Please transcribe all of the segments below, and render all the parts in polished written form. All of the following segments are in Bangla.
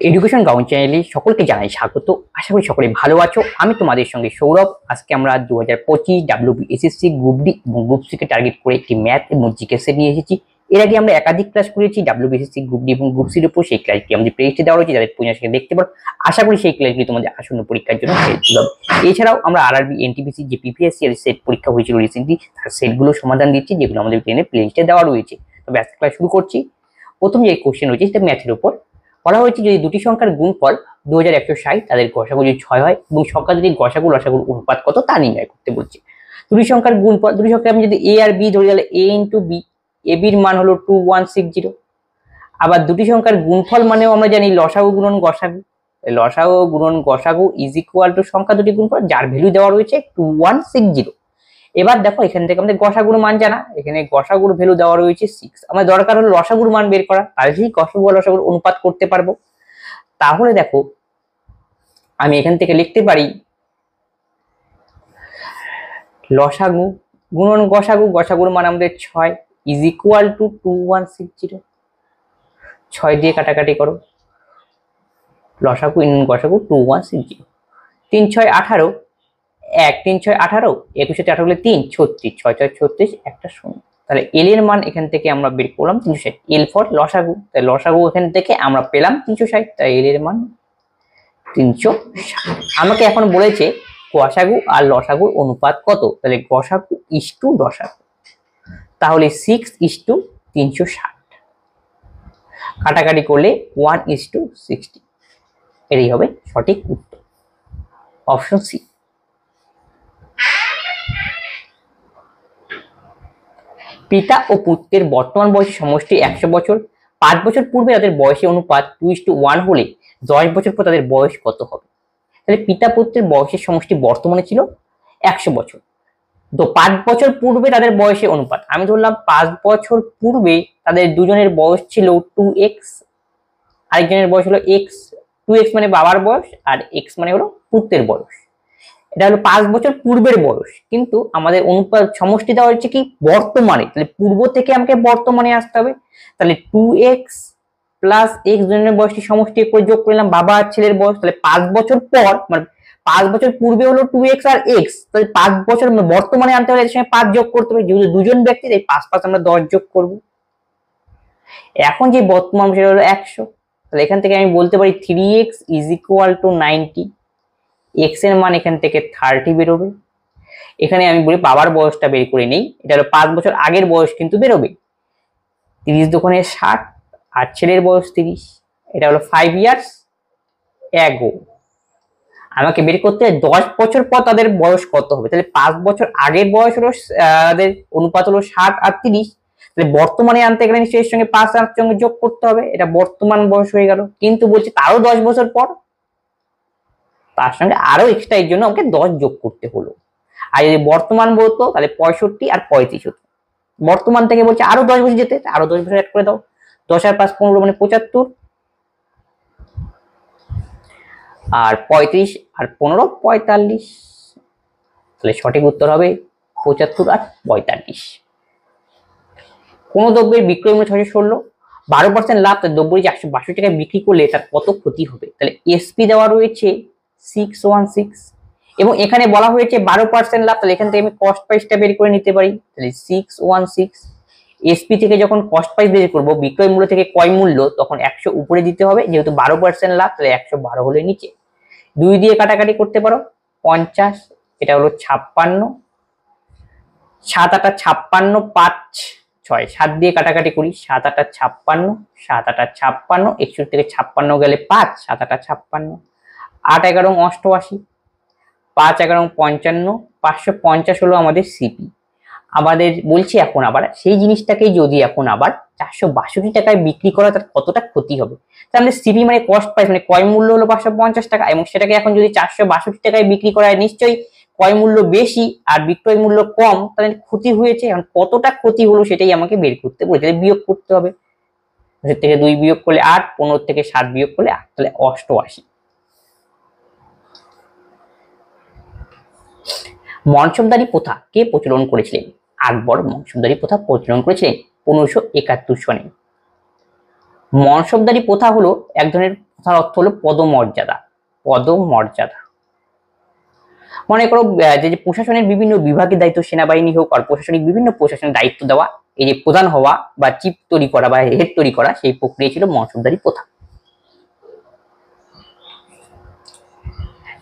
এডুকেশন গ্রাউন্ড চ্যানেলে সকলকে জানাই স্বাগত। আশা করি সকলে ভালো আছো। আমি তোমাদের সঙ্গে সৌরভ। আজকে আমরা 2025 WBSSC গ্রুপ ডি এবং গ্রুপ সি কে টার্গেট করে একটি ম্যাথ এবং জিকে সেট নিয়ে এসেছি। এর আগে আমরা একাধিক ক্লাস করেছি WBSSC গ্রুপ ডি এবং গ্রুপ সির উপর। সেই ক্লাসটি আমাদের প্লেলিস্টে দেওয়া রয়েছে, যাদের প্রয়োজন সেখানে দেখতে পারো। আশা করি সেই ক্লাসগুলি তোমাদের আসন্ন পরীক্ষার জন্য হেল্পফুল হবে। এছাড়াও আমরা RRB NTPC যে PPSC এর সেট পরীক্ষা হয়েছিল রিসেন্টলি, তার সেটগুলো সমাধান দিচ্ছি, যেগুলো আমাদের প্লেলিস্টে দেওয়া রয়েছে। তবে আজকে ক্লাস শুরু করছি। প্রথম যে কোশ্চেন রয়েছে সেটা ম্যাথের উপর। বলা হয়েছে যদি দুটি সংখ্যার গুণফল 2160 তাদের গসাগু যদি 6 হয় এবং সংখ্যা যদি গসাগু লসাগুর অনুপাত কত তা নির্ণয় করতে বলছে। দুটি সংখ্যার গুণফল, দুটি সংখ্যা আমি যদি a আর b ধরি তাহলে a * b, ab এর মান হলো 2160। আবার দুটি সংখ্যার গুণফল মানেও আমরা জানি লসাগু গুণন গসাগু। লসাগু গুণন গসাগু ইজ ইকুয়াল টু সংখ্যা দুটি গুণফল যার ভ্যালু দেওয়া রয়েছে 2160। এবার দেখো এখান থেকে আমাদের গসাগুর মান জানা, এখানে গসাগুর ভ্যালু দেওয়া রয়েছে 6। আমার দরকার হলো লসাগুর মান বের করা, তাহলে সেই গসাগু আর লসাগুর অনুপাত করতে পারবো। তাহলে দেখো আমি এখান থেকে লিখতে পারি লসাগু গুণন গসাগু, গসাগুর মান আমাদের 6 ইজ ইকুয়াল টু 2160। 6 দিয়ে কাটাকাটি করো, লসাগু গুণন গসাগু 2160। 3 × 6 = 18, 1 3 × 6 = 18, 21 + 18 = 3 36, 6 × 6 = 36, একটা 0। তাহলে এল এর মান এখান থেকে আমরা বের করলাম 360। এল ফর লসাগু, তাই লসাগু এখান থেকে আমরা পেলাম 360, তাই এল এর মান 360। আমাকে এখন বলেছে গসাগু আর লসাগুর অনুপাত কত, তাহলে গসাগু ইসটু লসাগু, তাহলে 6:360। কাটাকাটি করলে 1:60, এটাই হবে সঠিক উত্তর, অপশন সি। পিতা ও পুত্রের বর্তমান বয়সের সমষ্টি 100 বছর। 5 বছর পূর্বে তাদের বয়সের অনুপাত 2:1 হলে 10 বছর পর তাদের বয়স কত হবে? তাহলে পিতা পুত্রের বয়সের সমষ্টি বর্তমানে ছিল 100 বছর, তো 5 বছর পূর্বে তাদের বয়সের অনুপাত আমি ধরলাম 5 বছর পূর্বে তাদের দুজনের বয়স ছিল 2x, আরেকজনের বয়স হলো x। 2x মানে বাবার বয়স আর x মানে হলো পুত্রের বয়স। এটা হলো 5 বছর পূর্বের বয়স, কিন্তু আমাদের অনুপাত সমষ্টি দেওয়া হচ্ছে কি বর্তমানে, তাহলে পূর্ব থেকে আমাকে বর্তমানে আসতে হবে। তাহলে 2x প্লাস x দুজনের বয়সটি সমষ্টি করে যোগ করলাম বাবা আর ছেলের বয়স, তাহলে 5 বছর পর মানে 5 বছর পূর্বে হলো 2x আর x, তাহলে 5 বছর বর্তমানে আনতে হলে এর সঙ্গে 5 যোগ করতে হবে, যেহেতু দুজন ব্যক্তি তাই 5 5 আমরা 10 যোগ করব। এখন যে বর্তমান সেটা হলো 100, তাহলে এখান থেকে আমি বলতে পারি 3x = 90। x এর মান এখান থেকে 30 বেরোবে। এখানে আমি বলি বাবার বয়সটা বের করে নেই, এটা হলো 5 বছর আগের বয়স কিন্তু বেরোবে। 30 দোকানে 60 আর ছেলের বয়স 30, এটা হলো 5 ইয়ার্স ago। আমাকে বের করতে 10 বছর পর তাদের বয়স কত হবে, তাহলে 5 বছর আগের বয়স হলো তাদের অনুপাত হলো 60 আর 30, তাহলে বর্তমানে আনতে গেলে নিশ্চয়ই এর সঙ্গে 5 আর সঙ্গে যোগ করতে হবে, এটা বর্তমান বয়স হয়ে গেল। কিন্তু বলছে তারও 10 বছর পর, তার সঙ্গে আরো এক্সট্রা এর জন্য আমাকে 10 যোগ করতে হলো। আর যদি বর্তমান বলতো তাহলে 65 আর 35 হতো। বর্তমান থেকে বলছে আরো 10 বছর যেতে, আরো 10 বছর অ্যাড করে দাও। 10 আর 5 15 মানে 75, আর 35 আর 15 45, তাহলে সঠিক উত্তর হবে 75 আর 45। কোন দ্রব্যের বিক্রয় মূল্য 616, 12% লাভ, তার দ্রব্যটি 162 টাকায় বিক্রি করলে তার কত ক্ষতি হবে? তাহলে এসপি দেওয়া রয়েছে 616 এবং এখানে বলা হয়েছে 12% লাভ, তাহলে এখান থেকে আমি কস্ট প্রাইসটা বের করে নিতে পারি। তাহলে 616 এসপি থেকে যখন কস্ট প্রাইস বের করব বিক্রয় মূল্য থেকে ক্রয় মূল্য, তখন 100 উপরে দিতে হবে, যেহেতু 12% লাভ তাহলে 112 হলে নিচে। 2 দিয়ে কাটাকাটি করতে পারো 50, এটা হলো 56, 7 8 56, 5 6, 7 দিয়ে কাটাকাটি করি 7 8 56, 7 8 56, 61 থেকে 56 গেলে 5, 7 8 56, 8 11 88, 5 11 55, 550 হলো আমাদের সিপি। আমাদের বলছি এখন আবার সেই জিনিসটাকেই যদি এখন আবার 462 টাকায় বিক্রি করা, তার কতটা ক্ষতি হবে? তাহলে সিপি মানে কস্ট প্রাইস মানে ক্রয় মূল্য হলো 550 টাকা, এবং সেটাকে এখন যদি 462 টাকায় বিক্রি করা হয় নিশ্চয়ই ক্রয় মূল্য বেশি আর বিক্রয় মূল্য কম, তাহলে ক্ষতি হয়েছে। এখন কতটা ক্ষতি হলো সেটাই আমাকে বের করতে বলেছে, বিয়োগ করতে হবে। 10 থেকে 2 বিয়োগ করলে 8, 15 থেকে 7 বিয়োগ করলে 8, তাহলে 88। মনসবদারি প্রথা কে প্রচলন করেছিলেন? আকবর মনসবদারি প্রথা প্রচলন করেছিলেন 1571 সনে। মনসবদারি প্রথা হলো এক ধরনের তার অর্থ হলো পদমর্যাদা। পদমর্যাদা মনে করো যে প্রশাসনের বিভিন্ন বিভাগের দায়িত্ব, সেনাবাহিনী হোক আর প্রশাসনিক বিভিন্ন প্রশাসনের দায়িত্ব দেওয়া, এই যে প্রধান হওয়া বা চিফ তৈরি করা বা হেড তৈরি করা, সেই প্রক্রিয়া ছিল মনসবদারি প্রথা।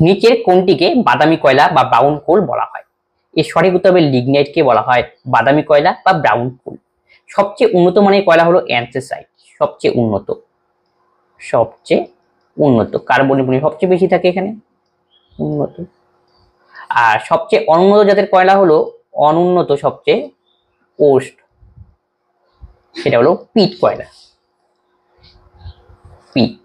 নিচের কোনটিকে বাদামি কয়লা বা ব্রাউন কোল বলা হয়? এর সঠিক উত্তর হবে লিগনাইটকে বলা হয় বাদামি কয়লা বা ব্রাউন কোল। সবচেয়ে উন্নত মানের কয়লা হলো অ্যান্থ্রাসাইট, সবচেয়ে উন্নত। সবচেয়ে উন্নত কার্বনের পরিমাণ সবচেয়ে বেশি থাকে এখানে, উন্নত। আর সবচেয়ে অনুন্নত জাতের কয়লা হলো অনুন্নত, সবচেয়ে ওস্ট, সেটা হলো পিট কয়লা, পিট।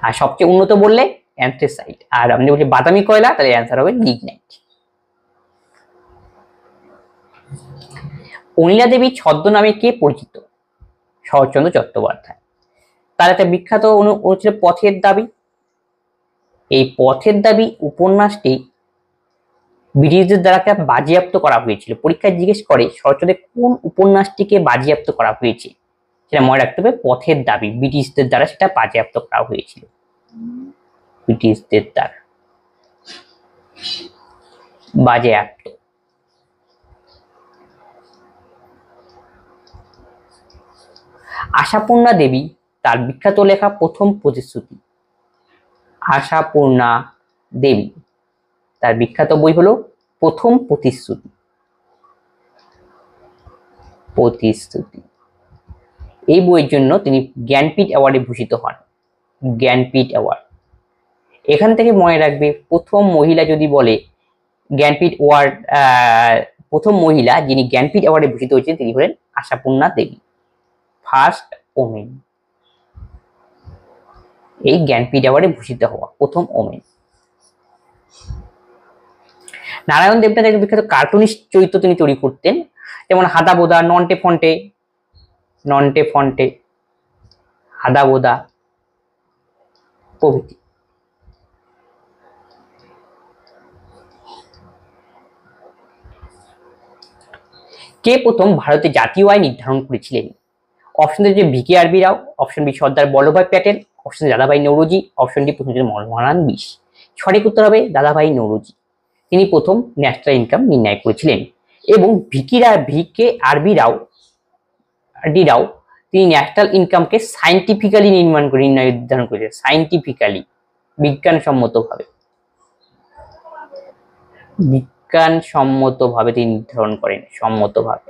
আর সবচেয়ে উন্নত বললে অ্যান্থ্রাসাইট, আর আপনি বলছি বাদামি কয়লা, তাহলে অ্যান্সার হবে লিগনাইট। অনিলা দেবী ছদ্মনামে কে পরিচিত? শরৎচন্দ্র চট্টোপাধ্যায়। তার একটা বিখ্যাত ছিল পথের দাবি। এই পথের দাবি উপন্যাসটি ব্রিটিশদের দ্বারা বাজেয়াপ্ত করা হয়েছিল। পরীক্ষায় জিজ্ঞেস করে শরৎচন্দ্রের কোন উপন্যাসটিকে বাজেয়াপ্ত করা হয়েছে, সেটা মনে রাখতে হবে। পথের দাবি ব্রিটিশদের দ্বারা সেটা বাজেয়াপ্ত করা হয়েছিল, ব্রিটিশদের দ্বারা বাজেয়াপ্ত। আশাপূর্ণা দেবী তার বিখ্যাত লেখা প্রথম প্রতিশ্রুতি। আশাপূর্ণা দেবী তার বিখ্যাত বই হলো প্রথম প্রতিশ্রুতি। প্রতিশ্রুতি এই বইয়ের জন্য তিনি জ্ঞানপীঠ অ্যাওয়ার্ডে ভূষিত হন। জ্ঞানপীঠ অ্যাওয়ার্ড, এখান থেকে মনে রাখবে প্রথম মহিলা যদি বলে জ্ঞানপীঠ অ্যাওয়ার্ড, প্রথম মহিলা যিনি জ্ঞানপীঠ অ্যাওয়ার্ডে ভূষিত হয়েছেন তিনি হলেন আশাপূর্ণা দেবী, ফার্স্ট ওমেন। এই জ্ঞানপীঠ অ্যাওয়ার্ডে ভূষিত হওয়া প্রথম ওমেন। নারায়ণ দেবনাথ একজন বিখ্যাত কার্টুনিস্ট চরিত্র তিনি তৈরি করতেন, যেমন হাদাবোদা, নন্টে ফন্টে, নন্টে ফন্টে, হাদাবোদা প্রভৃতি। কে প্রথম ভারতে জাতীয় আয় নির্ধারণ করেছিলেন? অপশন যে ভিকে আরবি রাও, option B Sardar Vallabhbhai Patel, option দাদাভাই নৌরোজি, অপশন ডি প্রথম মৌলানা বিশ। সঠিক উত্তর হবে দাদাভাই নৌরোজি। তিনি প্রথম ন্যাশনাল ইনকাম নির্ণয় করেছিলেন। এবং ভিকে আরবি রাও তিনি ন্যাশনাল ইনকামকে সাইন্টিফিক্যালি নির্ধারণ করেছেন, সাইন্টিফিক্যালি, বিজ্ঞানসম্মতভাবে, বিজ্ঞানসম্মতভাবে তিনি নির্ধারণ করেন, সম্মতভাবে।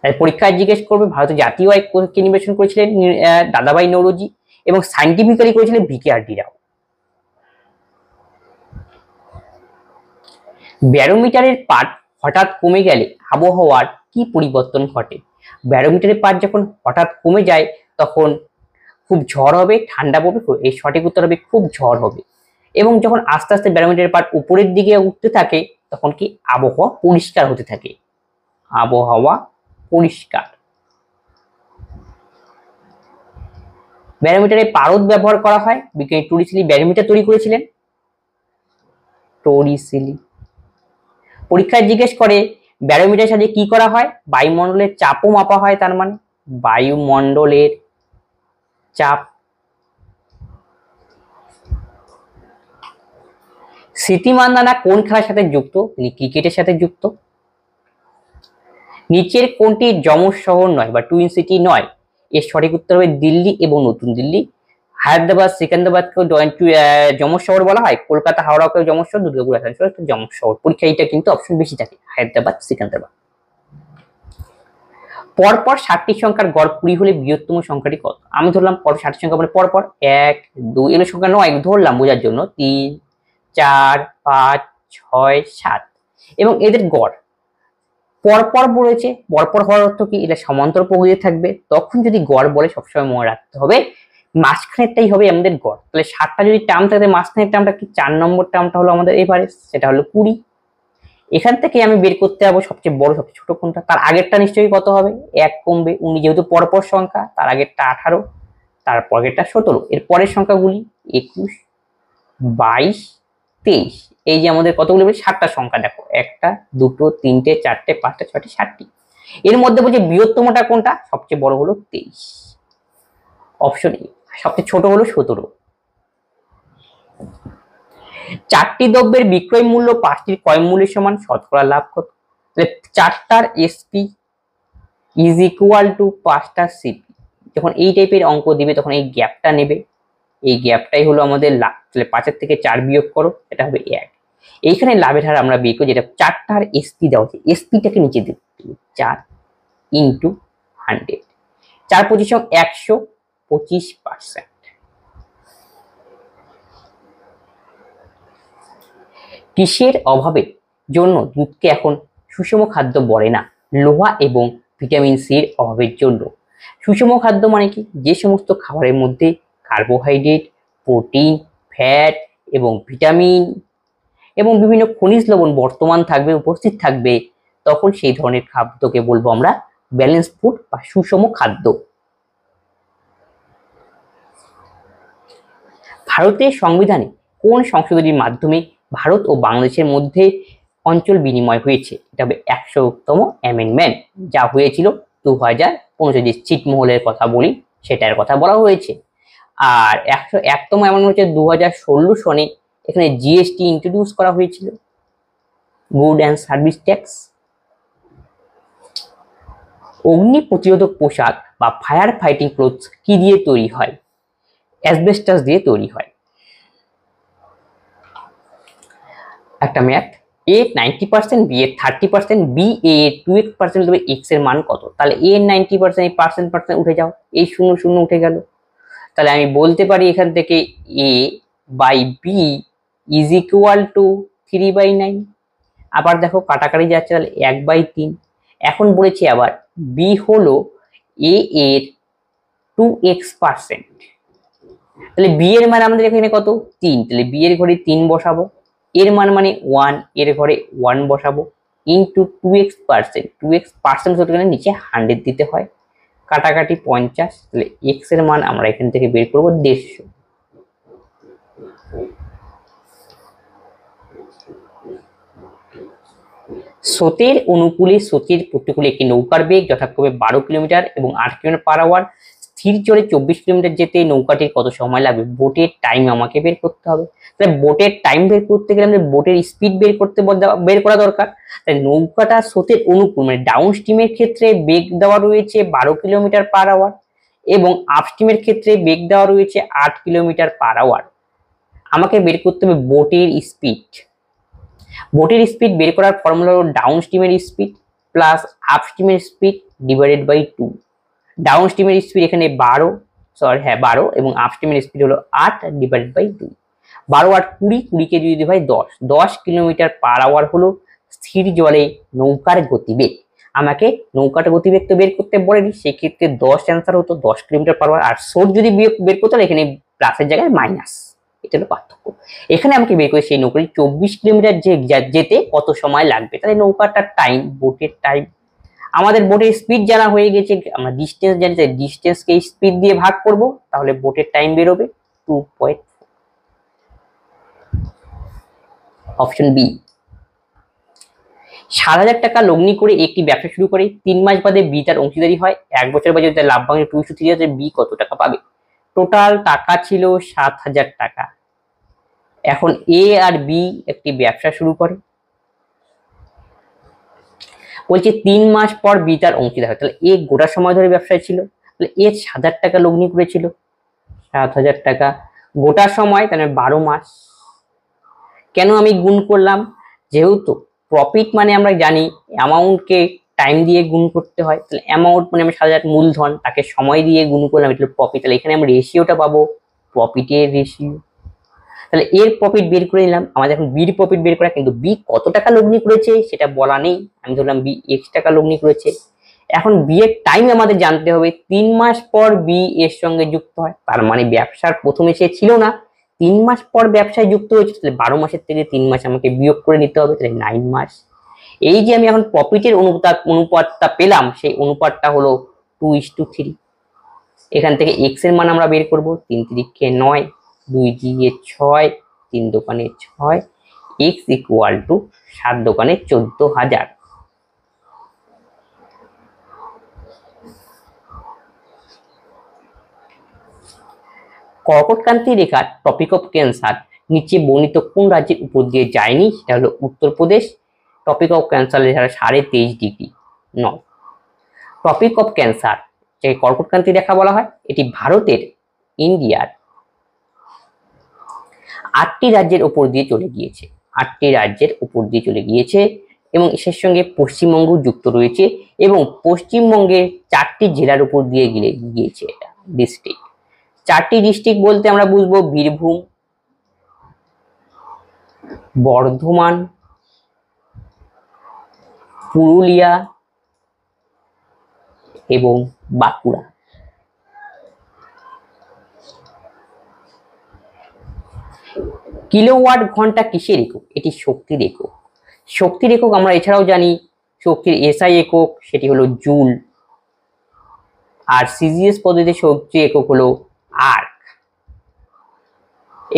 পরীক্ষায় জিজ্ঞেস করবে ভারতের জাতীয় আয় কে নির্বাচন করেছিলেন? দাদাভাই নৌরোজি। এবং সাইন্টিফিক্যালি করেছিলেন ভিকে আরবি রাও। ব্যারোমিটারের পাঠ হঠাৎ কমে গেলে আবহাওয়ার কি পরিবর্তন ঘটে? ব্যারোমিটারের পাঠ যখন হঠাৎ কমে যায় তখন খুব ঝড় হবে, ঠান্ডা পড়বে। এর সঠিক উত্তর হবে খুব ঝড় হবে। এবং যখন আস্তে আস্তে ব্যারোমিটারের পাঠ উপরের দিকে উঠতে থাকে তখন কি আবহাওয়া পরিষ্কার হতে থাকে, আবহাওয়া পরিষ্কার। ব্যারোমিটারে পারদ ব্যবহার করা হয়। বিজ্ঞানী টরিসেলি ব্যারোমিটার তৈরি করেছিলেন, টরিসেলি। পরীক্ষায় জিজ্ঞেস করে ব্যারোমিটারের সাথে কি করা হয়? বায়ুমণ্ডলের চাপও মাপা হয়, তার মানে বায়ুমণ্ডলের চাপ। স্মৃতি মান্দানা কোন খেলার সাথে যুক্ত? তিনি ক্রিকেটের সাথে যুক্ত। নিচের কোনটি যমজ শহর নয় বা টুইন সিটি নয়? এর সঠিক উত্তর হবে দিল্লি এবং নতুন দিল্লি। হায়দ্রাবাদ সিকান্দ্রাবাদকেও যমজ শহর বলা হয়, কলকাতা হাওড়াকেও যমজ শহর, দুর্গাপুর আসানসোল যমজ শহর। পরীক্ষা এটা কিন্তু অপশন বেশি থাকে, হায়দ্রাবাদ সিকান্দ্রাবাদ। পরপর 60টি সংখ্যার গড় 20 হলে বৃহত্তম সংখ্যাটি কত? আমি ধরলাম পর 60 সংখ্যা মানে পরপর 1 2 এগুলো সংখ্যা নয়, ধরলাম বোঝার জন্য 3 4 5 6 7 এবং এদের গড় পরপর বলেছে। পরপর হওয়ার অর্থ কি? এটা সমান্তর প্রভুজে থাকবে। তখন যদি গড় বলে সবসময় মনে রাখতে হবে মাঝখানেরটাই হবে আমাদের গড়। তাহলে 60টা যদি টার্ম থাকে মাঝখানের টার্মটা কি? 4 নম্বর টার্মটা হলো আমাদের এভারেজ, সেটা হলো 20। এখান থেকে আমি বের করতে যাবো সবচেয়ে বড় সবচেয়ে ছোট কোনটা। তার আগেরটা নিশ্চয়ই কত হবে? 1 কমবে, 19 যেহেতু পরপর সংখ্যা, তার আগেরটা 18, তারপর আগেরটা 17, এর পরের সংখ্যাগুলি 21 22 23। এই যে আমাদের কতগুলি 7টা সংখ্যা, দেখো 1টা 2টো 3টে 4টে 5টা 6টি 7টি। এর মধ্যে বলছে বৃহত্তমটা কোনটা? সবচেয়ে বড় হলো 23, অপশন এ সবচেয়ে ছোট হলো 17। চারটি দ্রব্যের বিক্রয় মূল্য পাঁচটির ক্রয় মূল্যের সমান, শতকরা লাভ কত? তাহলে চারটার এসপি ইজ ইকুয়াল টু পাঁচটার সিপি। যখন এই টাইপের অঙ্ক দিবে তখন এই গ্যাপটা নেবে, এই গ্যাপটাই হলো আমাদের লাভ। তাহলে 5-এর থেকে 4 বিয়োগ করো, এটা হবে 1। এইখানে লাভের হার আমরা বিয়োগ করি, যেটা চারটার এসপি দেওয়া হচ্ছে, এসপিটাকে নিচে দেব 4 ইন্টু 100, 4×25 125%। কিসের অভাবের জন্য দুধকে এখন সুষম খাদ্য বলে না? লোহা এবং ভিটামিন সি এর অভাবের জন্য। সুষম খাদ্য মানে কি? যে সমস্ত খাবারের মধ্যে কার্বোহাইড্রেট, প্রোটিন, ফ্যাট এবং ভিটামিন এবং বিভিন্ন খনিজ লবণ বর্তমান থাকবে, উপস্থিত থাকবে, তখন সেই ধরনের খাদ্যকে বলবো আমরা ব্যালেন্স ফুড বা সুষম খাদ্য। ভারতের সংবিধানে কোন সংশোধনীর মাধ্যমে ভারত ও বাংলাদেশের মধ্যে অঞ্চল বিনিময় হয়েছে? এটা হবে 100তম অ্যামেন্ডমেন্ট, যা হয়েছিল 2015। যে ছিটমহলের কথা বলি সেটার কথা বলা হয়েছে। আর 101তম অ্যামেন্ডমেন্ট হচ্ছে 2016 সনে, এখানে জিএসটি ইন্ট্রোডিউস করা হয়েছিল, গুড অ্যান্ড সার্ভিস ট্যাক্স। অগ্নি প্রতিরোধক পোশাক বা ফায়ার ফাইটিং ক্লোথস কি দিয়ে তৈরি হয়? অ্যাসবেস্টাস দিয়ে তৈরি হয়। একটা ম্যাথ, এ 90%, বি এর 30%, বি এর 2x% তবে এক্স এর মান কত? তাহলে এ 90%, এই পার্সেন্ট উঠে যাও, এই 0 উঠে গেল। তাহলে আমি বলতে পারি এখান থেকে a by b is equal to 3/9। আবার দেখো কাটাকাটি যাচ্ছে, তাহলে 1/3। এখন বলেছি আবার বি হলো এ এর 2x%, তাহলে বি এর মান আমাদের এখানে কত? 3। তাহলে বি এর ঘরে 3 বসাবো, এর মান মানে 1, এর ঘরে 1 বসাবো, ইন্টু 2x%, 2x% এখানে নিচে 100 দিতে হয়, কাটাকাটি 50। তাহলে এক্স এর মান আমরা এখান থেকে বের করবো 150। স্রোতের অনুকূলে স্রোতের প্রতিকূলে একটি নৌকার বেগ যথাক্রমে 12 কিলোমিটার এবং 8 কিলোমিটার/আওয়ার। স্থির জলে 24 কিলোমিটার যেতে নৌকাটির কত সময় লাগবে? বোটের টাইম আমাকে বের করতে হবে। তাহলে বোটের টাইম বের করতে গেলে আমাদের বোটের স্পিড বের করা দরকার। তাই নৌকাটা স্রোতের অনুকূল মানে ডাউন স্ট্রিমের ক্ষেত্রে বেগ দেওয়া রয়েছে 12 কিলোমিটার/আওয়ার এবং আপস্ট্রিমের ক্ষেত্রে বেগ দেওয়া রয়েছে 8 কিলোমিটার/আওয়ার। আমাকে বের করতে হবে বোটের স্পিড। বোটের স্পিড বের করার ফর্মুলা হলো ডাউন স্ট্রিমের স্পিড প্লাস আপ স্ট্রিমের স্পিড ডিভাইডেড বাই 2। ডাউন স্ট্রিমের স্পিড এখানে 12 এবং আপ স্ট্রিমের স্পিড হলো 8 ডিভাইডেড বাই 2। 12 আর 20, 20কে যদি ভাই 10 কিলোমিটার/আওয়ার হলো স্থির জলে নৌকার গতিবেগ। আমাকে নৌকার গতিবেগ তো বের করতে বলেনি, সেক্ষেত্রে 10 অ্যান্সার হতো 10 কিলোমিটার/আওয়ার। আর স্রোত যদি বের করতে হলে এখানে প্লাসের জায়গায় মাইনাস, এটা হলো পার্থক্য। এখানে আমাকে বের করে সেই নৌকাটি 24 কিলোমিটার যেতে কত সময় লাগবে, তাহলে নৌকাটার টাইম, বোটের টাইম। আমাদের বোটের স্পিড জানা হয়ে গেছে, আমরা ডিস্টেন্স জানি, তাই ডিস্টেন্সকে স্পিড দিয়ে ভাগ করব, তাহলে বোটের টাইম বেরোবে 2.4। Option B. 7,000 টাকা লগ্নি করে একটি ব্যবসা শুরু করে 3 মাস বাদে বি তার অংশীদারি হয়, 1 বছর বাদে তার লাভ ভাঙে 230,000, বি কত টাকা পাবে? টোটাল টাকা ছিল 7,000 টাকা। এখন এ আর বি একটি ব্যবসা শুরু করে, বলছে 3 মাস পর বি তার অংশীদার হয়। তাহলে এ গোটা সময় ধরে ব্যবসায় ছিল, তাহলে এ 7,000 টাকা লগ্নি করেছিল, 7,000 টাকা গোটা সময়, তাহলে 12 মাস। কেন আমি গুণ করলাম? যেহেতু প্রফিট মানে আমরা জানি অ্যামাউন্টকে টাইম দিয়ে গুণ করতে হয়, তাহলে অ্যামাউন্ট মানে আমি 7,000 মূলধন, তাকে সময় দিয়ে গুণ করলাম, এটা প্রফিট। তাহলে এখানে আমরা রেশিওটা পাবো প্রফিটের রেশিও। তাহলে এর প্রফিট বের করে নিলাম, আমাদের এখন বির প্রফিট বের করা, কিন্তু বি কত টাকা লগ্নি করেছে সেটা বলা নেই, আমি ধরলাম বি এক্স টাকা লগ্নি করেছে। এখন বি এর টাইম আমাদের জানতে হবে, 3 মাস পর বি এর সঙ্গে যুক্ত হয়, তার মানে ব্যবসার প্রথমে সে ছিল না, 3 মাস পর ব্যবসায় যুক্ত হয়েছে, তাহলে 12 মাসের থেকে 3 মাস আমাকে বিয়োগ করে নিতে হবে, তাহলে 9 মাস। এই যে আমি এখন প্রফিটের অনুপাতটা পেলাম, সেই অনুপাতটা হলো 2:3। এখান থেকে এক্স এর মান আমরা বের করব, 3 3 9, 2 দিয়ে 6, 3 দোকানে 6, এক্স ইকুয়াল টু 7 দোকানে 14,000। কর্কটক্রান্তি রেখার টপিক অফ ক্যান্সার নিচে বর্ণিত কোন রাজ্যের উপর দিয়ে যায়নি? সেটা হলো উত্তরপ্রদেশ। টপিক অফ ক্যান্সার রেখার 23.5 ডিগ্রি নয়। টপিক অফ ক্যান্সার যে কর্কটক্রান্তি রেখা বলা হয়, এটি ভারতের, ইন্ডিয়ার 8টি রাজ্যের উপর দিয়ে চলে গিয়েছে। 8টি রাজ্যের উপর দিয়ে চলে গিয়েছে এবং এর সঙ্গে পশ্চিমবঙ্গ যুক্ত রয়েছে এবং পশ্চিমবঙ্গের 4টি জেলার উপর দিয়ে গিয়েছে এটা ডিস্ট্রিক্ট। 4টি ডিস্ট্রিক্ট বলতে আমরা বুঝবো বীরভূম, বর্ধমান, পুরুলিয়া এবং বাঁকুড়া। কিলোওয়াট ঘন্টা কিসের একক? এটি শক্তির একক। শক্তির একক আমরা এছাড়াও জানি শক্তির এসআই একক, সেটি হলো জুল। আর সিজিএস পদ্ধতিতে শক্তি একক হলো আর্ক।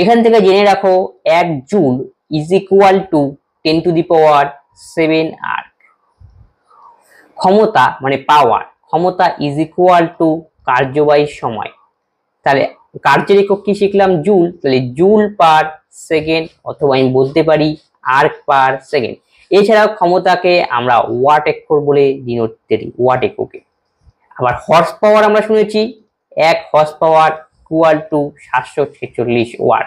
এখান থেকে জেনে রাখো 1 joule is equal to 10⁻7 erg. ক্ষমতা মানে পাওয়ার, ক্ষমতা ইজ ইকুয়াল টু কার্যবাহী সময়। তাহলে কার্যের একক কি শিখলাম? জুল। তাহলে জুল পার সেকেন্ড, অথবা আমি বলতে পারি আর্ক পার সেকেন্ড। এছাড়াও ক্ষমতাকে আমরা ওয়াট একক বলে ডিনোট করি, ওয়াট এককে। আবার হর্স পাওয়ার আমরা শুনেছি 1 horse power equal to 746 watt.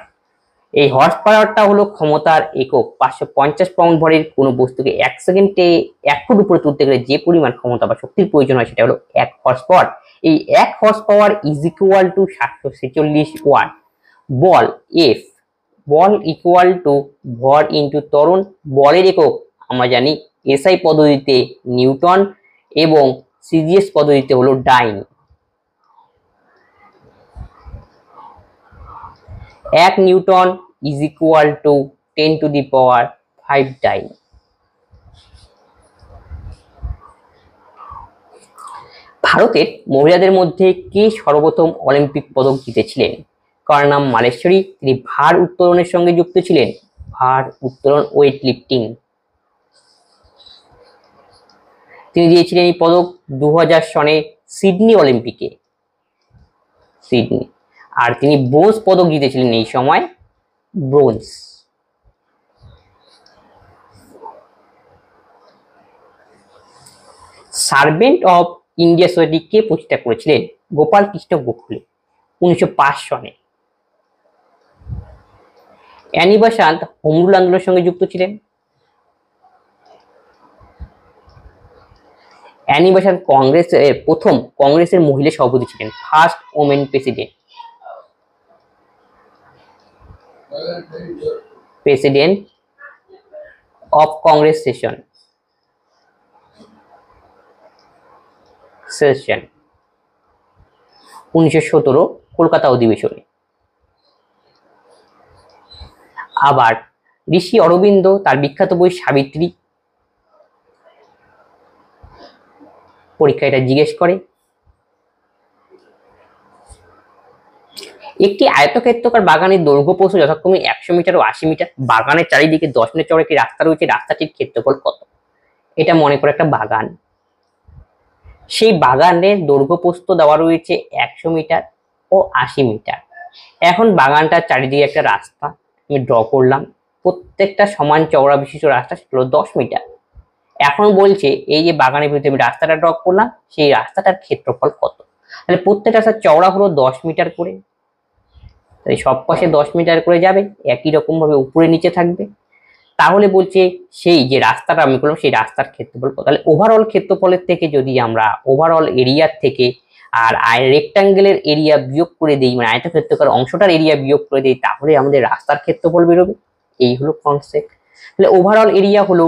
এই হর্স পাওয়ারটা হলো ক্ষমতার একক। 550 পাউন্ড ভরের কোনো বস্তুকে 1 সেকেন্ডে 1 ফুট উপরে তুলতে গেলে যে পরিমাণ ক্ষমতা বা শক্তির প্রয়োজন হয় সেটা হলো 1 হর্স পাওয়ার। এই 1 horse power is equal to 746 watt. বল এফ, বল ইকুয়াল টু ভর ইন্টু ত্বরণ। বলের একক আমরা জানি এসআই পদ্ধতিতে নিউটন এবং সিজিএস পদ্ধতিতে হলো ডাইন। 1 নিউটন ইজ ইকুয়াল টু 10⁵ ডাইন। ভারতের মহিলাদের মধ্যে কে সর্বপ্রথম অলিম্পিক পদক জিতেছিলেন? কর্ণাম মালেশ্বরী। তিনি ভার উত্তোলনের সঙ্গে যুক্ত ছিলেন, ভার উত্তোলন, ওয়েট লিফটিং। তিনি দিয়েছিলেন এই পদক 2000 সনে সিডনি অলিম্পিকে, সিডনি। আর তিনি ব্রোঞ্জ পদক জিতেছিলেন এই সময়, bronze. Servant of India society কে প্রতিষ্ঠা করেছিলেন? গোপাল কৃষ্ণ গোখলে 1905 সনে। অ্যানি বেসান্ত হোম রুল আন্দোলনের সঙ্গে যুক্ত ছিলেন। অ্যানি বেসান্ত প্রথম কংগ্রেসের মহিলা সভাপতি ছিলেন, first women president, president of Congress session 1917 Kolkata অধিবেশনে। আবার ঋষি অরবিন্দ তার বিখ্যাত বই সাবিত্রী পরীক্ষা এটা জিজ্ঞেস করে। একটি আয়তক্ষেত্রাকার বাগানের দৈর্ঘ্য প্রস্থ যথাক্রমে 100 মিটার ও 80 মিটার। বাগানের চারিদিকে 10 মিটার চওড়া একটি রাস্তা রয়েছে, রাস্তাটির ক্ষেত্রফল কত? এটা মনে করে একটা বাগান, সেই বাগানের দৈর্ঘ্য প্রস্থ দেওয়া রয়েছে 100 মিটার ও 80 মিটার। এখন বাগানটার চারিদিকে একটা রাস্তা আমি ড্র করলাম, প্রত্যেকটা সমান চওড়া বিশিষ্ট রাস্তা, সেগুলো 10 মিটার। এখন বলছে এই যে বাগানের ভিতরে আমি রাস্তাটা ড্র করলাম, সেই রাস্তাটার ক্ষেত্রফল কত? তাহলে প্রত্যেকটা রাস্তার চওড়া হলো 10 মিটার করে, তাই সব পাশে 10 মিটার করে যাবে, একই রকম ভাবে উপরে নিচে থাকবে। তাহলে বলছে সেই যে রাস্তাটা আমি করলাম সেই রাস্তার ক্ষেত্রফল কত? তাহলে ওভারঅল ক্ষেত্রফলের থেকে যদি আমরা ওভারঅল এরিয়ার থেকে আর রেক্টাঙ্গেলের এরিয়া বিয়োগ করে দিই, মানে আয়তক্ষেত্রাকার অংশটার এরিয়া বিয়োগ করে দিই, তাহলে আমাদের রাস্তার ক্ষেত্রফল বেরোবে। এই হলো কনসেপ্ট। তাহলে ওভারঅল এরিয়া হলো,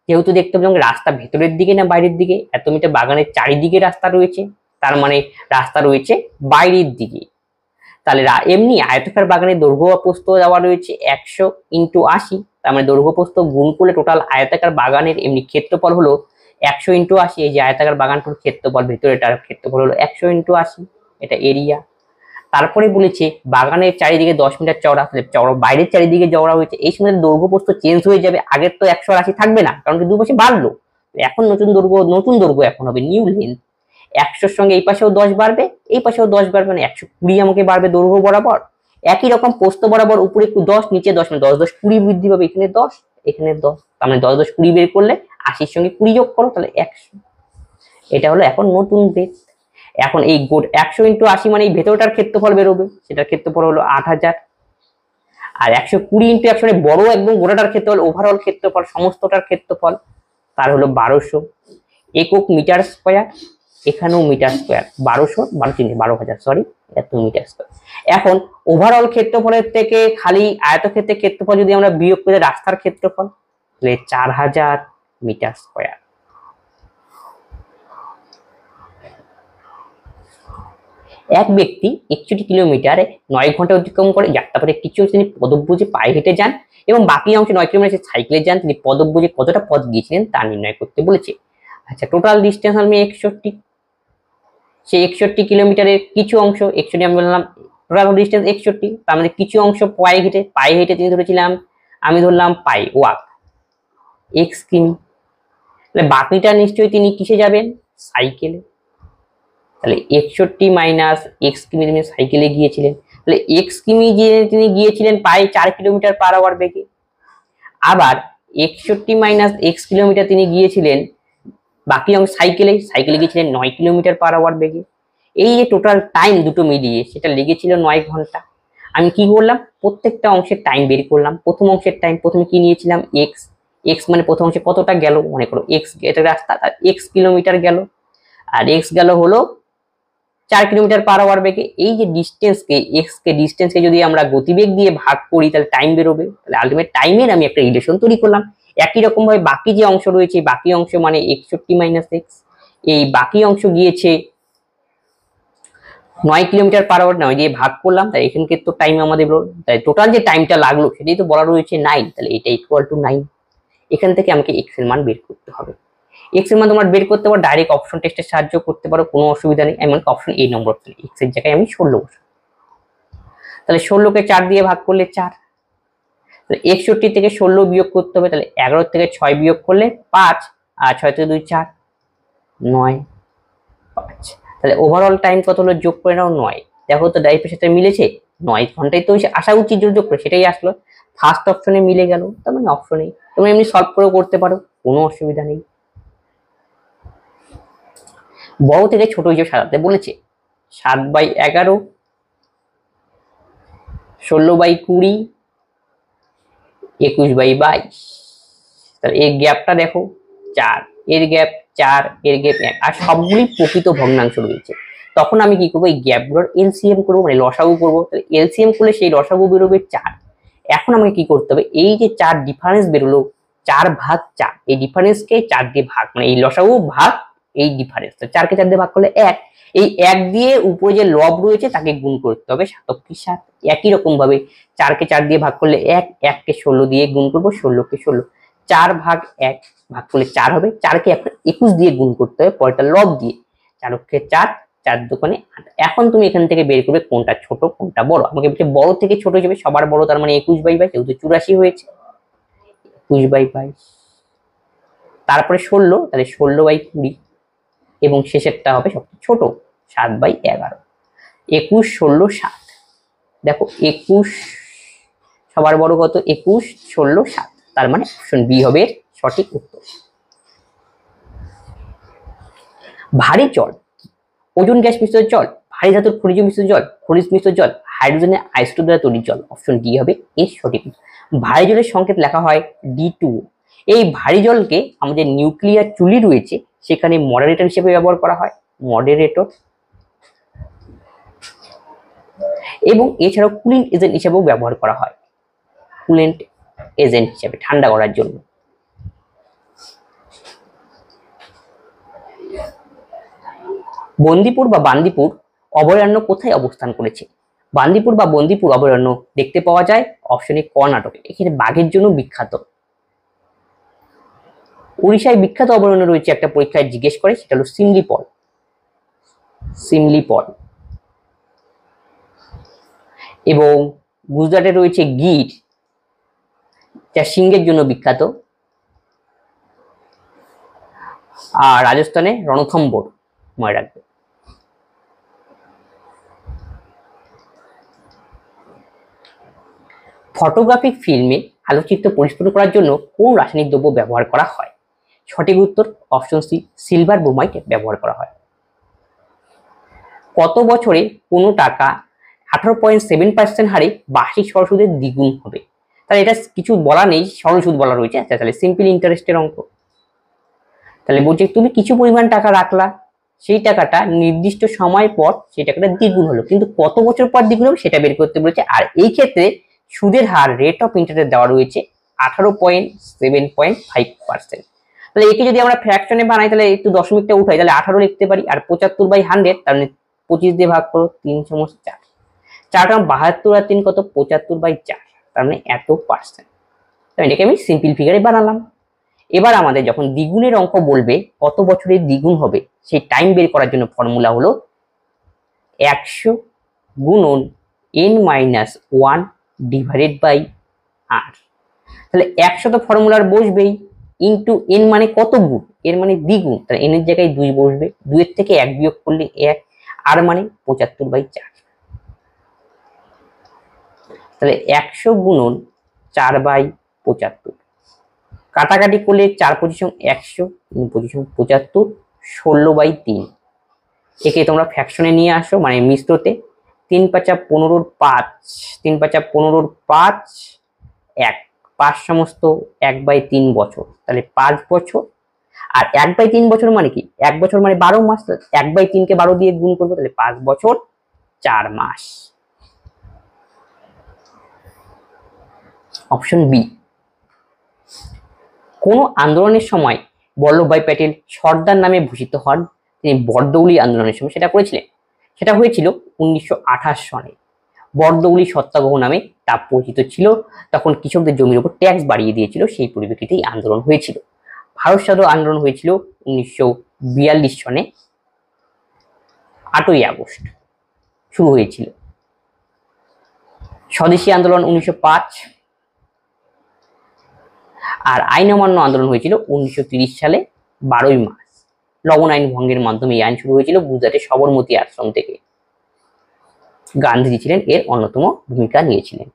যেহেতু দেখতে পাচ্ছি রাস্তা ভেতরের দিকে না বাইরের দিকে, এত মিটার বাগানের চারিদিকে রাস্তা রয়েছে, তার মানে রাস্তা রয়েছে বাইরের দিকে। তাহলে এমনি আয়তাকার বাগানের দৈর্ঘ্য প্রস্থ দেওয়া রয়েছে 100 × 80, তার মানে দৈর্ঘ্য প্রস্থ গুণ করলে টোটাল আয়তাকার বাগানের এমনি ক্ষেত্রফল হলো 100 × 80। এই যে আয়তাকার বাগানটার ক্ষেত্রফল, ভেতরেটার ক্ষেত্রফল হলো 100 × 80, এটা এরিয়া। তারপরে বলেছে বাগানের চারিদিকে 10 মিটার চওড়া, চওড়া বাইরের চারিদিকে চওড়া হয়েছে, এই সময় দৈর্ঘ্য প্রস্থ চেঞ্জ হয়ে যাবে, আগের তো 180 থাকবে না, কারণ কি দুপাশে বাড়লো, এখন নতুন দৈর্ঘ্য এখন হবে নিউ লেন্থ। 100-র সঙ্গে এই পাশেও 10 বাড়বে, এই পাশেও 10 বাড়বে, মানে 120 আমাকে বাড়বে দৈর্ঘ্য বরাবর। একই রকম প্রস্থ বরাবর উপরে 10 নিচে 10, মানে 10 10 20 বৃদ্ধি পাবে, এখানে 10 এখানে 10, তার মানে 10 10 20 বের করলে 80-র সঙ্গে 20 যোগ করো, তাহলে 100। এটা হলো এখন নতুন বেদ। এখন এই 100 × 80 মানে এই ভেতরটার ক্ষেত্রফল বেরোবে, সেটার ক্ষেত্রফল হলো 8000। আর 120 × 100 মানে বড় একদম গোটাটার ক্ষেত্রফল, ওভারঅল ক্ষেত্রফল, সমস্তটার ক্ষেত্রফল, তার হলো 1200 একক মিটার স্কয়ার। এখানেও মিটার স্কয়ার, 1200 সরি, এত মিটার স্কয়ার। এখন ওভারঅল ক্ষেত্রফলের থেকে খালি আয়তক্ষেত্রের ক্ষেত্রফল যদি আমরা বিয়োগ করে রাস্তার ক্ষেত্রফল, তাহলে 4000 মিটার স্কয়ার। এক ব্যক্তি 61 কিলোমিটারে 9 ঘন্টা অতিক্রম করে যাত্রাপথে কিছু অংশ তিনি পদব্রজে পায়ে হেঁটে যান এবং বাকি অংশে 9 কিলোমিটার সাইকেলে যান। তিনি পদব্রজে কতটা পথ গিয়েছিলেন তা নির্ণয় করতে বলেছে। আচ্ছা, টোটাল ডিস্টেন্স আমি 61, সেই 61 কিলোমিটারের কিছু অংশ 61 আমি বললাম, টোটাল ডিস্টেন্স 61, তার মানে কিছু অংশ পায়ে হেঁটে তিনি ধরেছিলাম, আমি ধরলাম পায়ে ওয়াক x কিমি, তাহলে বাকিটা নিশ্চয়ই তিনি কিসে যাবেন, সাইকেলে। তাহলে 61 মাইনাস x কিমি তিনি সাইকেলে গিয়েছিলেন, তাহলে x কিমি যে তিনি গিয়েছিলেন পায়ে 4 কিলোমিটার পার আওয়ার বেগে। আবার 61 মাইনাস x কিলোমিটার তিনি গিয়েছিলেন বাকি অংশ সাইকেলে গিয়েছিলেন 9 কিলোমিটার পার আওয়ার বেগে। এই যে টোটাল টাইম দুটো মিলিয়ে সেটা লেগেছিল 9 ঘন্টা। আমি কি করলাম, প্রত্যেকটা অংশের টাইম বের করলাম। প্রথম অংশের টাইম প্রথমে কি নিয়েছিলাম, x মানে প্রথম অংশে কতটা গেল, মনে করো x এটা রাস্তা, আর x কিলোমিটার গেল, আর x গেল হলো 4 কিলোমিটার পার আওয়ার বেগে। এই যে ডিস্টেন্সকে যদি আমরা গতিবেগ দিয়ে ভাগ করি তাহলে টাইম বেরোবে, তাহলে আলটিমেট টাইমের আমি একটা রিলেশন তৈরি করলাম। একই রকম ভাবে বাকি যে অংশ রয়েছে, বাকি অংশ মানে 61 মাইনাস x, এই বাকি অংশ গিয়েছে 9 কিলোমিটার পার আওয়ার, 9 দিয়ে ভাগ করলাম, তাই এখানকে তো টাইম আমাদের তাই টোটাল যে টাইমটা লাগলো সেটাই তো বলা রয়েছে 9, তাহলে এটা ইকুয়াল টু 9। এখান থেকে আমাকে x এর মান বের করতে হবে। x এর মান তোমরা বের করতে পারো ডাইরেক্ট অপশন টেস্টের সাহায্য করতে পারো, কোনো অসুবিধা নেই। এমন অপশন এই নম্বর, x এর জায়গায় আমি 16 বসাবো, তাহলে 16 কে 4 দিয়ে ভাগ করলে 4, তাহলে 61 থেকে 16 বিয়োগ করতে হবে, তাহলে 11 থেকে 6 বিয়োগ করলে 5, আর 6 থেকে 2 4, 9 5, তাহলে ওভারঅল টাইম কত হলো, যোগ করে নাও 9। দেখো তো ডাইরেক্টের সাথে মিলেছে, 9 ঘন্টায় তো আসা উচিত যোগ করে, সেটাই আসলো। ফার্স্ট অপশনে মিলে গেল, তার মানে অপশনেই তুমি এমনি সলভ করেও করতে পারো, কোনো অসুবিধা নেই। বড় থেকে ছোট হিসেবে সাজাতে বলেছে। 7/11, 16/20, 21/22, তাহলে এর গ্যাপটা দেখো 4, এর গ্যাপ 4, এর গ্যাপ 1, আর সবগুলি প্রকৃত ভগ্নাংশ রয়েছে। তখন আমি কি করবো, এই গ্যাপগুলোর এলসিএম করবো, মানে লসাগু করবো। তাহলে এলসিএম করলে সেই লসাগু বেরোবে 4। এখন আমাকে কি করতে হবে, এই যে 4 ডিফারেন্স বেরোলো 4/4, এই ডিফারেন্সকে 4 দিয়ে ভাগ, মানে এই লসাগু ভাগ এই ডিফারেন্স, 4কে 4 দিয়ে ভাগ করলে 1, এই 1 দিয়ে উপরে যে লব রয়েছে তাকে গুণ করতে হবে 7 × 7। একই রকম ভাবে 4কে 4 দিয়ে ভাগ করলে 1, 1কে 16 দিয়ে গুণ করবো, 16কে 16, 4/1 ভাগ করলে 4 হবে, 4কে 21 দিয়ে গুণ করতে হবে পরেরটা লব দিয়ে, 4 × 4, 4 দুগুণে 8। এখন তুমি এখান থেকে বের করবে কোনটা ছোট কোনটা বড়। আমাকে বলছে বড় থেকে ছোট হিসেবে সবার বড়, তার মানে 21/22, যেহেতু 84 হয়েছে 21/22, তারপরে 16, তাহলে 16/20, এবং শেষেরটা হবে সবচেয়ে ছোট 7/11। 21 16 7, দেখো 21 সবার বড় কত, 21 16 7, তার মানে অপশন বি হবে সঠিক উত্তর। ভারী জল, ওজন গ্যাস মিশ্রিত জল, ভারী ধাতুর খনিজ মিশ্রিত জল, খনিজ মিশ্রিত জল, হাইড্রোজেনের আইসোটোপ দ্বারা তৈরি জল, অপশন ডি হবে এর সঠিক। ভারী জলের সংকেত লেখা হয় D2। এই ভারী জলকে আমাদের নিউক্লিয়ার চুল্লি রয়েছে সেখানে মডারেটর হিসেবে ব্যবহার করা হয়, মডারেটর, এবং এছাড়াও কুলিং এজেন্ট হিসেবেও ব্যবহার করা হয়, কুলেন্ট এজেন্ট হিসেবে ঠান্ডা করার জন্য। বন্দিপুর বা বান্দিপুর অভয়ারণ্য কোথায় অবস্থান করেছে? বান্দিপুর বা বন্দিপুর অভয়ারণ্য দেখতে পাওয়া যায় অপশনে কর্ণাটকে, এখানে বাঘের জন্য বিখ্যাত। উড়িষ্যায় বিখ্যাত অভয়ারণ্য রয়েছে, একটা পরীক্ষায় জিজ্ঞেস করে, সেটা হলো সিমলিপল, সিমলিপল। এবং গুজরাটে রয়েছে গির, যা সিংহের জন্য বিখ্যাত। আর রাজস্থানে রণথম্বর, মনে রাখবে। ফটোগ্রাফিক ফিল্মে আলোকচিত্র পরিস্ফুট করার জন্য কোন রাসায়নিক দ্রব্য ব্যবহার করা হয়? সঠিক উত্তর অপশন সি, সিলভার ব্রোমাইড ব্যবহার করা হয়। কত বছরে কোনো টাকা 18.7% হারে বার্ষিক সরল সুদের দ্বিগুণ হবে? তাহলে এটা কিছু বলা নেই, সরল সুদ বলা রয়েছে। আচ্ছা, তাহলে সিম্পল ইন্টারেস্টের অঙ্ক। তাহলে বলছে তুমি কিছু পরিমাণ টাকা রাখলা, সেই টাকাটা নির্দিষ্ট সময় পর সেই টাকাটা দ্বিগুণ হলো, কিন্তু কত বছর পর দ্বিগুণ হবে সেটা বের করতে বলেছে। আর এই ক্ষেত্রে সুদের হার রেট অফ ইন্টারেস্ট দেওয়া রয়েছে 18.75%। তাহলে একে যদি আমরা ফ্র্যাকশনে বানাই, তাহলে একটু দশমিকটা উঠাই, তাহলে 18 লিখতে পারি। আর 75/100, তাহলে 25 দিয়ে ভাগ করো, 3/4। 4 72 আর 3 কত? 75/4, তার মানে এত পার্সেন্ট। এটাকে আমি সিম্পল ফিগারে বানালাম। এবার আমাদের যখন দ্বিগুণের অঙ্ক বলবে, কত বছরের দ্বিগুণ হবে, সেই টাইম বের করার জন্য ফর্মুলা হলো 100 গুণন n-1 ডিভাইডেড বাই r। তাহলে 100 তো ফর্মুলার বসবেই, ইন্টু n মানে কত গুণ, এর মানে দ্বিগুণ, তাহলে n এর জায়গায় 2 বসবে, 2 এর থেকে 1 বিয়োগ করলে 1, r মানে 75/4। তাহলে 100 গুণন 4/75, কাটাকাটি করলে 4 পজিশন 100, 3 পজিশন 75, 16/3। একে তোমরা ফ্র্যাকশনে নিয়ে আসো, মানে মিশ্রতে। 3 5 15 5, 3 5 15 5, 1, 5 সমস্ত 1/3 বছর, তাহলে 5 বছর। আর 1/3 বছর মানে কি? 1 বছর মানে 12 মাস, 1/3 কে 12 দিয়ে গুণ করবো, তাহলে 5 বছর 4 মাস। Option B. কোন আন্দোলনের সময় বল্লভভাই প্যাটেল সর্দার নামে ভূষিত হন? তিনি বরদৌলি আন্দোলনের সময় সেটা করেছিলেন। সেটা হয়েছিল 1928 সনে। বরদৌলি সত্যাগ্রহ নামে তা পরিচিত ছিল। তখন কৃষকদের জমির উপর ট্যাক্স বাড়িয়ে দিয়েছিল, সেই পরিপ্রেক্ষিতেই আন্দোলন হয়েছিল। ভারত ছাড়ো আন্দোলন হয়েছিল 1942 সনে, 8ই আগস্ট শুরু হয়েছিল। স্বদেশী আন্দোলন 1905, আর আইন অমান্য আন্দোলন হয়েছিল 1930 সালে 12ই মার্চ। লবণ আইন ভঙ্গের মাধ্যমে এই আইন শুরু হয়েছিল গুজরাটের সবরমতী আশ্রম থেকে। গান্ধীজি ছিলেন এর অন্যতম ভূমিকা নিয়েছিলেন।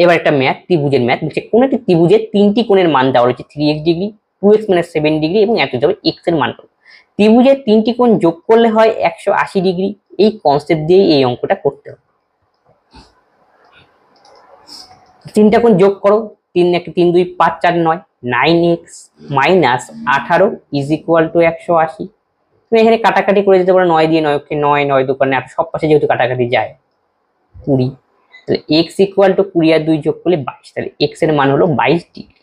এবার একটা ম্যাথ, ত্রিভুজের ম্যাথ বলছে, কোন একটি ত্রিভুজের 3টি কোণের মান দেওয়া রয়েছে 3x ডিগ্রি, 2x মানে 7 ডিগ্রি এবং এত যাবে x এর মান কত? ত্রিভুজের 3টি কোণ যোগ করলে হয় 180 ডিগ্রি। এই কনসেপ্ট দিয়ে এই অঙ্কটা করতে হবে। 3টা কোণ যোগ করো, 3 1 3 2 5 4 9, 9x minus 18 is equal two 180। তুমি এখানে কাটাকাটি করে দিতে পারো, 9 দিয়ে 9 কে 9, 9 দোকানে 8, সব পাশে যেহেতু কাটাকাটি যায় 20, তাহলে x ইকুয়াল টু 20 আর 2 যোগ করলে 22, তাহলে x এর মান হলো 22 ডিগ্রি।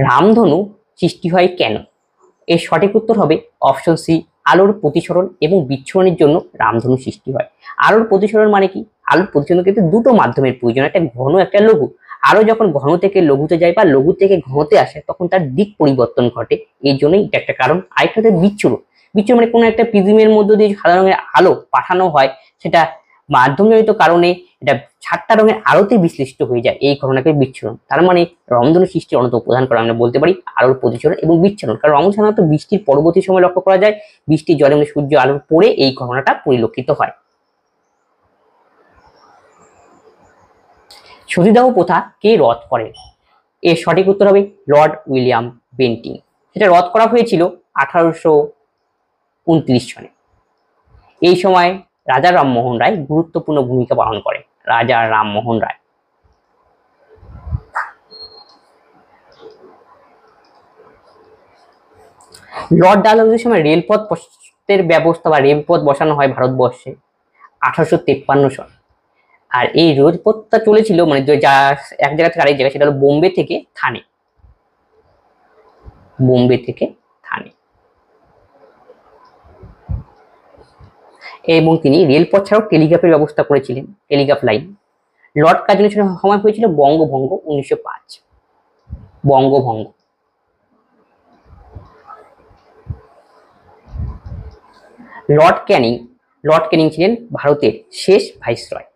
রামধনু সৃষ্টি হয় কেন? এর সঠিক উত্তর হবে অপশন সি, আলোর প্রতিসরণ এবং বিচ্ছুরণের জন্য রামধনু সৃষ্টি হয়। আলোর প্রতিসরণ মানে কি? আলোর প্রতিসরণ কিন্তু দুটো মাধ্যমের প্রয়োজন, একটা ঘন একটা লঘু। আলো যখন ঘন থেকে লঘুতে যায় বা লঘু থেকে ঘনতে আসে, তখন তার দিক পরিবর্তন ঘটে, এই জন্যই এটা একটা কারণ। আরেকটা হচ্ছে বিচ্ছুরণ। বিচ্ছুরণ মানে কোনো একটা প্রিজমের মধ্য দিয়ে সাদা রঙের আলো পাঠানো হয়, সেটা মাধ্যমজনিত কারণে এটা 7টা রঙের আলোতে বিশ্লিষ্ট হয়ে যায়, এই ঘটনাকে বিচ্ছুরণ। তার মানে রংধনু সৃষ্টির অন্যতম প্রধান কারণ আমরা বলতে পারি আলোর প্রতিসরণ এবং বিচ্ছুরণ। কারণ রং সাধারণত বৃষ্টির পরবর্তী সময় লক্ষ্য করা যায়, বৃষ্টির জলে মানে সূর্য আলোর পড়ে এই ঘটনাটা পরিলক্ষিত হয়। সতীদাহ প্রথা কে রদ করেন? এর সঠিক উত্তর হবে লর্ড উইলিয়াম বেন্টিং। সেটা রদ করা হয়েছিল 1829 সনে। এই সময় রাজা রামমোহন রায় গুরুত্বপূর্ণ ভূমিকা পালন করেন। রাজা রামমোহন রায়। লর্ড ডালহৌসির সময় রেলপথের ব্যবস্থা বা রেলপথ বসানো হয় ভারতবর্ষে 1853 সন। আর এই রেলপথটা চলেছিল মানে যা এক জায়গা থেকে আরেক জায়গায়, সেটা হলো বোম্বে থেকে থানে। বোম্বে থেকে থানে। এবং তিনি রেলপথ ছাড়াও টেলিগ্রাফের ব্যবস্থা করেছিলেন, টেলিগ্রাফ লাইন। লর্ড কার্জনের সময় হয়েছিল বঙ্গভঙ্গ 1905। বঙ্গভঙ্গ। লর্ড ক্যানিং ছিলেন ভারতের শেষ ভাইসরয়,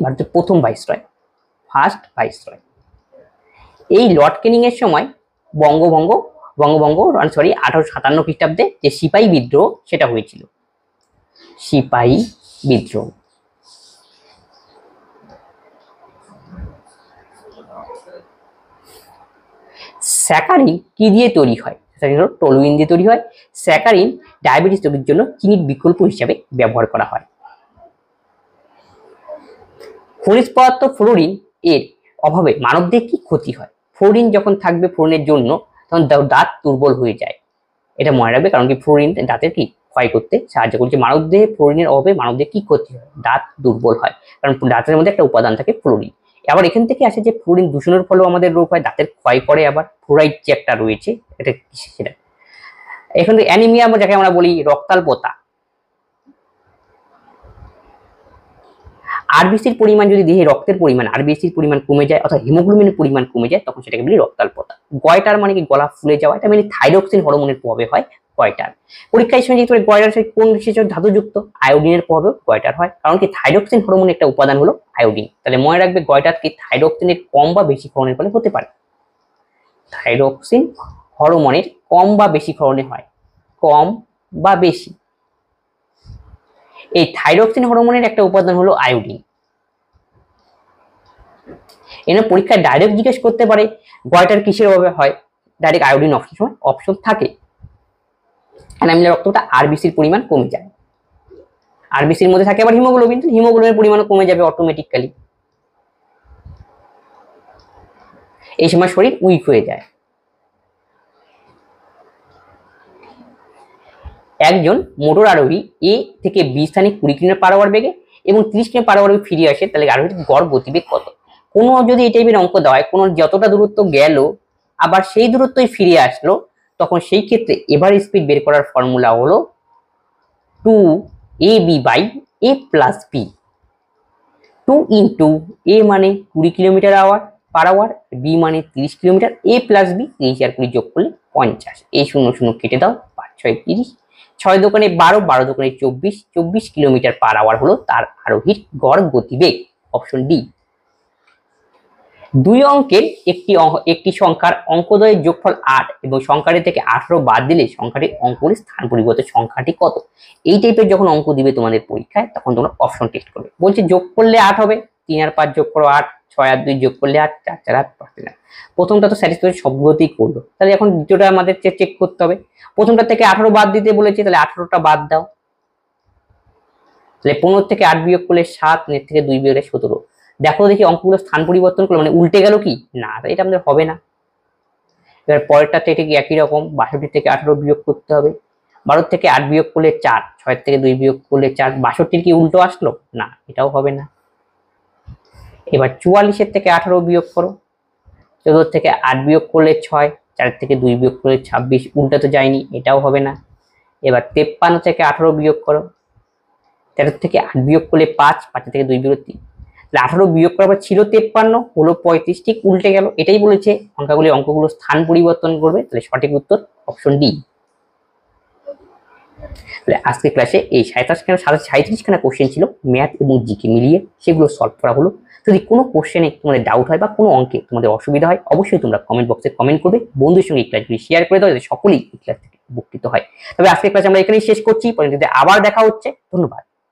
ভারতের প্রথম ভাইসরয়, ফার্স্ট ভাইসরয়। এই লর্ড ক্যানিং এর সময় বঙ্গভঙ্গ 1857 খ্রিস্টাব্দে যে সিপাহী বিদ্রোহ সেটা হয়েছিল। সিপাহী বিদ্রোহ। স্যাকারিন কি দিয়ে তৈরি হয়? স্যাকারিন হলো টলুইন দিয়ে তৈরি হয়। স্যাকারিন ডায়াবেটিস রোগীর জন্য চিনির বিকল্প হিসাবে ব্যবহার করা হয়। খনিজ পদার্থ ফ্লোরিন এর অভাবে মানবদেহে কি ক্ষতি হয়? ফ্লোরিন যখন থাকবে, ফ্লোরিনের জন্য তখন দাঁত দুর্বল হয়ে যায়। এটা মনে রাখবে, কারণ কি ফ্লোরিন দাঁতের কি ক্ষয় করতে সাহায্য করছে। মানবদেহে ফ্লোরিনের অভাবে মানবদেহে কি ক্ষতি হয়? দাঁত দুর্বল হয়, কারণ দাঁতের মধ্যে একটা উপাদান থাকে ফ্লোরিন। আবার এখান থেকে আসে যে ফ্লোরিন দূষণের ফলেও আমাদের রোগ হয়, দাঁতের ক্ষয় করে। আবার ফ্লোরাইড যে একটা রয়েছে, এটা সেটা। এখান থেকে অ্যানিমিয়া যাকে আমরা বলি, রক্তাল্পতা। আরবিসির পরিমাণ যদি দেহে রক্তের পরিমাণ আরবিসির পরিমাণ কমে যায় অথবা হিমোগ্লোবিনের পরিমাণ কমে যায়, তখন সেটাকে বলি রক্তাল্পতা। গয়টার মানে কি গলা ফুলে যাওয়া, এটা মানে থাইরক্সিন হরমোনের প্রভাবে হয় গয়টার। পরীক্ষার সময় যদি গয়টার কোন বিশেষ ধাতুযুক্ত, আয়োডিনের প্রভাবেও গয়টার হয়, কারণ কি থাইরক্সিন হরমোনের একটা উপাদান হলো আয়োডিন। তাহলে মনে রাখবে গয়টার কি থাইরক্সিনের কম বা বেশি ক্ষরণের ফলে হতে পারে। থাইরক্সিন হরমোনের কম বা বেশি ক্ষরণে হয়, কম বা বেশি। এই থাইরক্সিন হরমোনের একটা উপাদান হলো আয়োডিন। এনে পরীক্ষায় ডাইরেক্ট জিজ্ঞেস করতে পারে গয়টার কিসের অভাবে হয়, ডাইরেক্ট আয়োডিন অপশন থাকে। অ্যানিমিয়া রক্তটা আরবিসির পরিমাণ কমে যায়। আরবিসির মধ্যে থাকে আবার হিমোগ্লোবিন, হিমোগ্লোবিনের পরিমাণও কমে যাবে অটোমেটিক্যালি। এই সময় শরীর উইক হয়ে যায়। একজন মোটর আরোহী এ থেকে বি স্থানে 20 কিলোমিটার/আওয়ার বেগে এবং 30 কিলোমিটার/আওয়ার ফিরে আসে, তাহলে আরোহীর গড় গতিবেগ কত? কোনো যদি এই টাইপের অঙ্ক দেওয়া হয়, কোনো যতটা দূরত্ব গেল আবার সেই দূরত্বই ফিরে আসলো, তখন সেই ক্ষেত্রে এভারেজ স্পিড বের করার ফর্মুলা হলো 2ab/a+b। 2 ইন্টু a মানে 20 কিলোমিটার/আওয়ার, b মানে 30 কিলোমিটার, a+b 30 আর 20 যোগ করলে 50। এই 0 0 কেটে দাও, 5 6 30, 6 দোকানে 12, 12 দোকানে 24, 24 কিলোমিটার/আওয়ার হলো তার আরোহীর গড় গতিবেগ। Option D. দুই অঙ্কের একটি সংখ্যার অঙ্কদ্বয়ের যোগফল 8 এবং সংখ্যাটি থেকে 18 বাদ দিলে সংখ্যাটির অঙ্কগুলির স্থান পরিবর্তন সংখ্যাটি কত? এই টাইপের যখন অঙ্ক দিবে তোমাদের পরীক্ষায়, তখন তোমরা অপশন টেস্ট করবে। বলছে যোগ করলে 8 হবে, 3 আর 5 যোগ করো 8, 6 আর 2 যোগ করলে 8, 4 4 8 5 3 8। প্রথমটা তো স্যাটিসফাই সবগুলোতেই করলো, তাহলে এখন দ্বিতীয়টা আমাদের চেক করতে হবে। প্রথমটা থেকে 18 বাদ দিতে বলেছে, তাহলে 18টা বাদ দাও। তাহলে 15 থেকে 8 বিয়োগ করলে 7, এর থেকে 2 বিয়োগ 17। দেখো দেখি অঙ্কগুলো স্থান পরিবর্তন করলো, মানে উল্টে গেল কি না, এটা আমাদের হবে না। এবার পরেরটা থেকে একই রকম, 62 থেকে 18 বিয়োগ করতে হবে। 12 থেকে 8 বিয়োগ করলে 4, 6 থেকে 2 বিয়োগ করলে 4। 62 কি উল্টো আসলো না, এটাও হবে না। এবার 44 থেকে 18 বিয়োগ করো। 14 থেকে 8 বিয়োগ করলে 6, 4 থেকে 2 বিয়োগ করলে 26, উল্টা তো যায়নি, এটাও হবে না। এবার 53 থেকে 18 বিয়োগ করো। 13 থেকে 8 বিয়োগ করলে 5, 5 থেকে 2 বিয়োগ 3। 18 বিয়োগ করার পর ছিল 53, হলো 35, ঠিক উল্টে গেল। এটাই বলেছে অঙ্কগুলো স্থান পরিবর্তন করবে। তাহলে সঠিক উত্তর অপশন ডি। তাহলে আজকে ক্লাসে এই 37খানা কোশ্চেন ছিল, ম্যাথ এবং জিকে মিলিয়ে, সেগুলো সলভ করা হলো। যদি কোনো কোশ্চেনে তোমাদের ডাউট হয় বা কোনো অঙ্কে তোমাদের অসুবিধা হয়, অবশ্যই তোমরা কমেন্ট বক্সে কমেন্ট করবে। বন্ধুদের সঙ্গে এই ক্লাসগুলি শেয়ার করে দাও, যাতে সকলেই এই ক্লাস থেকে উপকৃত হয়। তবে আজকের ক্লাস আমরা এখানেই শেষ করছি, পরবর্তীতে আবার দেখা হচ্ছে। ধন্যবাদ।